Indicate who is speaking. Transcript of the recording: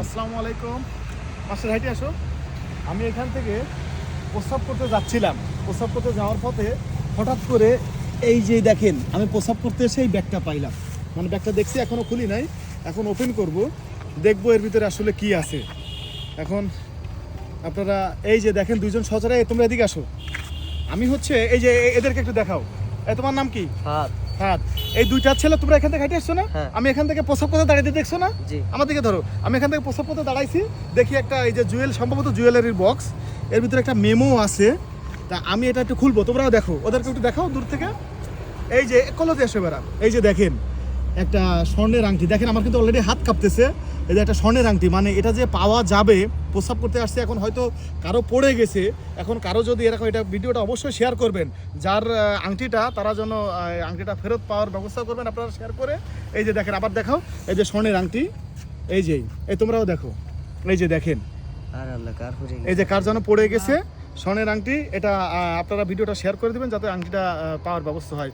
Speaker 1: আসসালামু আলাইকুম। মাস্টার হাইটে আসো। আমি এখান থেকে প্রস্রাব করতে যাচ্ছিলাম। প্রস্রাব করতে যাওয়ার পথে হঠাৎ করে এই যে দেখেন, আমি প্রস্রাব করতে এসে এই ব্যাগটা পাইলাম। মানে ব্যাগটা দেখছি, এখনও খুলি নাই, এখন ওপেন করব, দেখবো এর ভিতরে আসলে কি আছে। এখন আপনারা এই যে দেখেন দুইজন সচরা, তোমরা এদিকে আসো। আমি হচ্ছে এই যে এদেরকে একটু দেখাও। তোমার নাম কি?
Speaker 2: হাত।
Speaker 1: হ্যাঁ, এই দুইটা ছেলে তোমরা এখান থেকে হাঁটে আসছো না?
Speaker 2: হ্যাঁ।
Speaker 1: আমি এখান থেকে প্রস্রাব করতে দাঁড়াইতে দেখছো না?
Speaker 2: জি।
Speaker 1: আমার দিকে ধরো। আমি এখান থেকে প্রস্রাব করতে দাঁড়াইছি, দেখি একটা এই যে সম্ভবত জুয়েলারির বক্স, এর ভিতরে একটা মেমো আছে। তা আমি এটা একটু খুলবো, তোমরাও দেখো, ওদেরকে একটু দেখাও দূর থেকে। এই যে কলতে এসো বেড়া, এই যে দেখেন একটা স্বর্ণের আংটি। দেখেন আমার কিন্তু অলরেডি হাত কাঁপতেছে। এই যে একটা স্বর্ণের আংটি, মানে এটা যে পাওয়া যাবে, প্রস্রাব করতে আসছে, এখন হয়তো কারো পড়ে গেছে। এখন কারো যদি এরকম, এটা ভিডিওটা অবশ্যই শেয়ার করবেন, যার আংটিটা, তারা যেন আংটিটা ফেরত পাওয়ার ব্যবস্থা করবেন আপনারা শেয়ার করে। এই যে দেখেন, আবার দেখাও, এই যে স্বর্ণের আংটি, এই যে, এই তোমরাও দেখো, এই যে দেখেন,
Speaker 2: আর আল্লাহ কার পড়ে
Speaker 1: এই যে কার যেন পড়ে গেছে স্বর্ণের আংটি। এটা আপনারা ভিডিওটা শেয়ার করে দেবেন যাতে আংটিটা পাওয়ার ব্যবস্থা হয়।